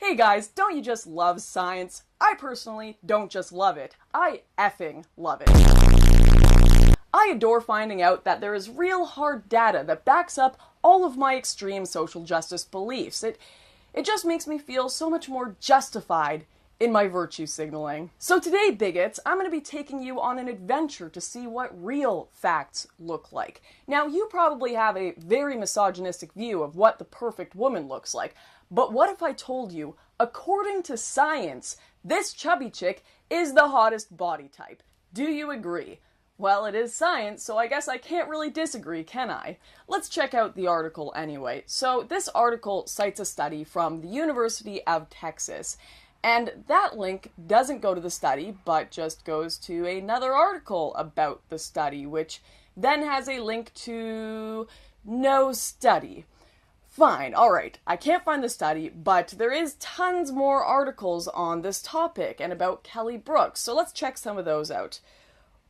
Hey guys, don't you just love science? I personally don't just love it, I effing love it. I adore finding out that there is real hard data that backs up all of my extreme social justice beliefs. It just makes me feel so much more justified in my virtue signaling. So today, bigots, I'm going to be taking you on an adventure to see what real facts look like. Now, you probably have a very misogynistic view of what the perfect woman looks like, but what if I told you, according to science, this chubby chick is the hottest body type? Do you agree? Well, it is science, so I guess I can't really disagree, can I? Let's check out the article anyway. So this article cites a study from the University of Texas, and that link doesn't go to the study, but just goes to another article about the study, which then has a link to no study. Fine, alright, I can't find the study, but there is tons more articles on this topic and about Kelly Brook, so let's check some of those out.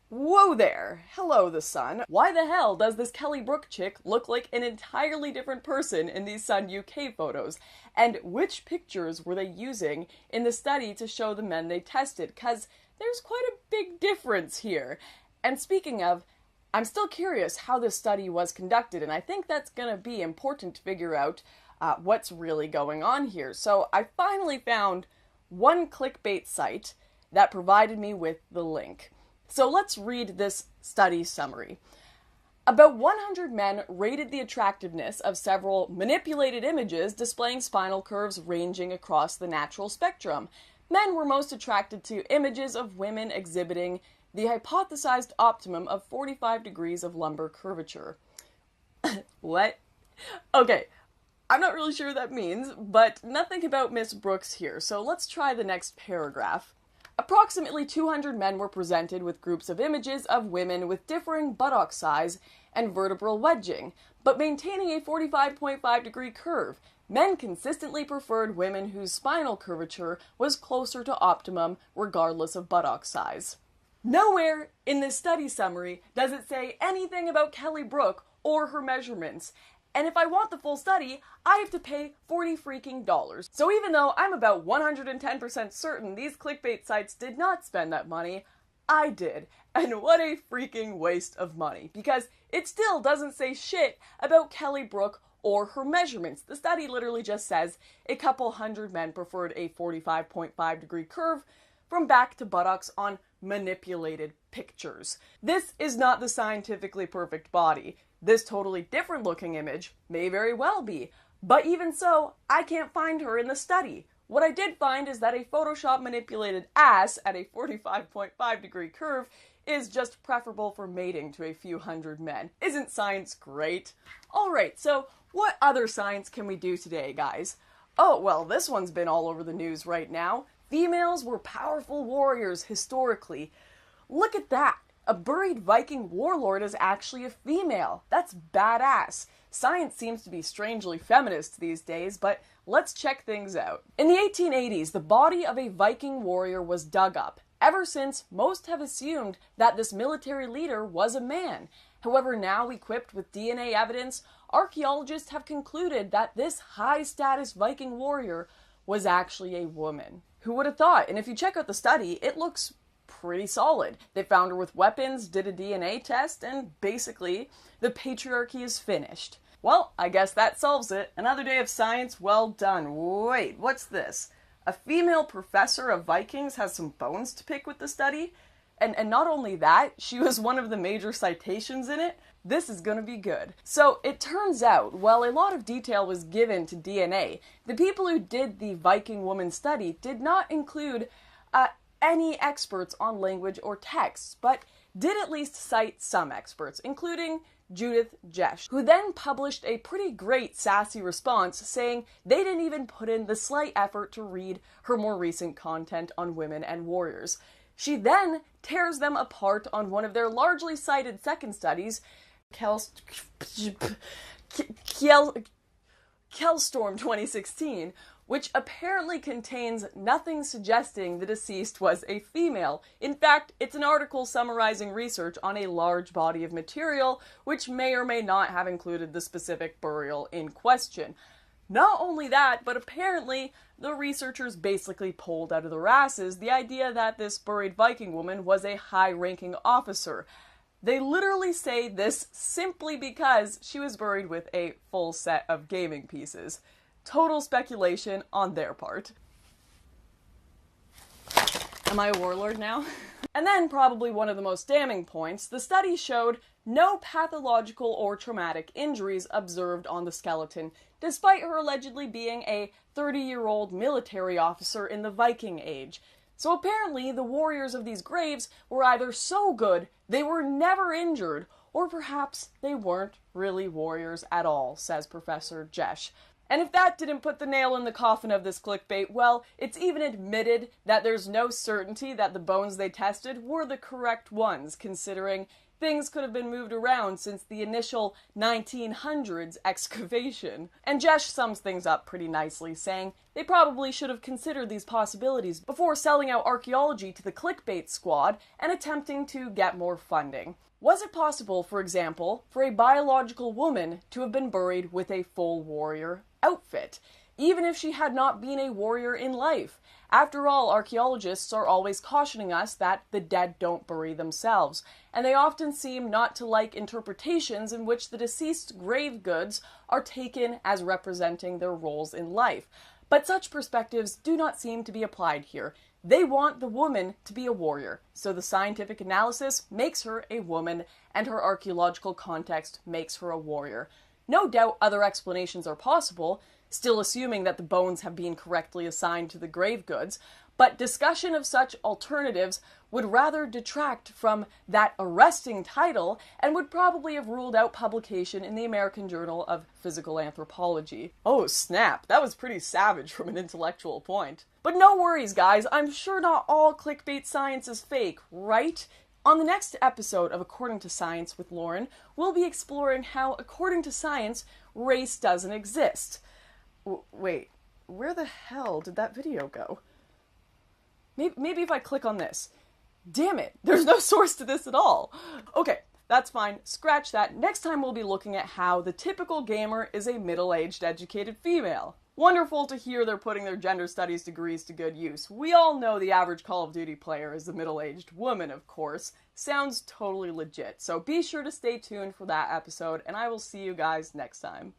Whoa there! Hello, The Sun. Why the hell does this Kelly Brook chick look like an entirely different person in these Sun UK photos? And which pictures were they using in the study to show the men they tested? Because there's quite a big difference here. And speaking of, I'm still curious how this study was conducted, and I think that's going to be important to figure out what's really going on here. So I finally found one clickbait site that provided me with the link. So let's read this study summary. About 100 men rated the attractiveness of several manipulated images displaying spinal curves ranging across the natural spectrum. Men were most attracted to images of women exhibiting the hypothesized optimum of 45 degrees of lumbar curvature. What? Okay, I'm not really sure what that means, but nothing about Miss Brooks here, so let's try the next paragraph. Approximately 200 men were presented with groups of images of women with differing buttock size and vertebral wedging, but maintaining a 45.5 degree curve. Men consistently preferred women whose spinal curvature was closer to optimum regardless of buttock size. Nowhere in this study summary does it say anything about Kelly Brook or her measurements. And if I want the full study, I have to pay $40 freaking. So even though I'm about 110% certain these clickbait sites did not spend that money, I did. And what a freaking waste of money. Because it still doesn't say shit about Kelly Brook or her measurements. The study literally just says a couple hundred men preferred a 45.5 degree curve from back to buttocks on manipulated pictures. This is not the scientifically perfect body. This totally different looking image may very well be, but even so, I can't find her in the study. What I did find is that a Photoshop manipulated ass at a 45.5 degree curve is just preferable for mating to a few hundred men. Isn't science great? Alright, so what other science can we do today, guys? Oh, well, this one's been all over the news right now. Females were powerful warriors historically. Look at that! A buried Viking warlord is actually a female. That's badass. Science seems to be strangely feminist these days, but let's check things out. In the 1880s, the body of a Viking warrior was dug up. Ever since, most have assumed that this military leader was a man. However, now equipped with DNA evidence, archaeologists have concluded that this high-status Viking warrior was actually a woman. Who would have thought? And if you check out the study, it looks pretty solid. They found her with weapons, did a DNA test, and basically, the patriarchy is finished. Well, I guess that solves it. Another day of science well done. Wait, what's this? A female professor of Vikings has some bones to pick with the study? And not only that, she was one of the major citations in it. This is gonna be good. So, it turns out, while a lot of detail was given to DNA, the people who did the Viking woman study did not include any experts on language or texts, but did at least cite some experts, including Judith Jesch, who then published a pretty great sassy response saying they didn't even put in the slight effort to read her more recent content on women and warriors. She then tears them apart on one of their largely cited second studies, Kelstorm 2016, which apparently contains nothing suggesting the deceased was a female. In fact, it's an article summarizing research on a large body of material, which may or may not have included the specific burial in question. Not only that, but apparently the researchers basically pulled out of their asses the idea that this buried Viking woman was a high-ranking officer. They literally say this simply because she was buried with a full set of gaming pieces. Total speculation on their part. Am I a warlord now? And then, probably one of the most damning points, the study showed no pathological or traumatic injuries observed on the skeleton, despite her allegedly being a 30-year-old military officer in the Viking Age. So apparently, the warriors of these graves were either so good they were never injured, or perhaps they weren't really warriors at all, says Professor Jesh. And if that didn't put the nail in the coffin of this clickbait, well, it's even admitted that there's no certainty that the bones they tested were the correct ones, considering things could have been moved around since the initial 1900s excavation. And Jesh sums things up pretty nicely, saying they probably should have considered these possibilities before selling out archaeology to the clickbait squad and attempting to get more funding. Was it possible, for example, for a biological woman to have been buried with a full warrior outfit, even if she had not been a warrior in life? After all, archaeologists are always cautioning us that the dead don't bury themselves, and they often seem not to like interpretations in which the deceased's grave goods are taken as representing their roles in life. But such perspectives do not seem to be applied here. They want the woman to be a warrior, so the scientific analysis makes her a woman, and her archaeological context makes her a warrior. No doubt other explanations are possible, still assuming that the bones have been correctly assigned to the grave goods, but discussion of such alternatives would rather detract from that arresting title and would probably have ruled out publication in the American Journal of Physical Anthropology. Oh snap, that was pretty savage from an intellectual point. But no worries guys, I'm sure not all clickbait science is fake, right? On the next episode of According to Science with Lauren, we'll be exploring how, according to science, race doesn't exist. Wait, where the hell did that video go? Maybe if I click on this. Damn it, there's no source to this at all. Okay, that's fine, scratch that. Next time we'll be looking at how the typical gamer is a middle-aged educated female. Wonderful to hear they're putting their gender studies degrees to good use. We all know the average Call of Duty player is a middle-aged woman, of course. Sounds totally legit, so be sure to stay tuned for that episode, and I will see you guys next time.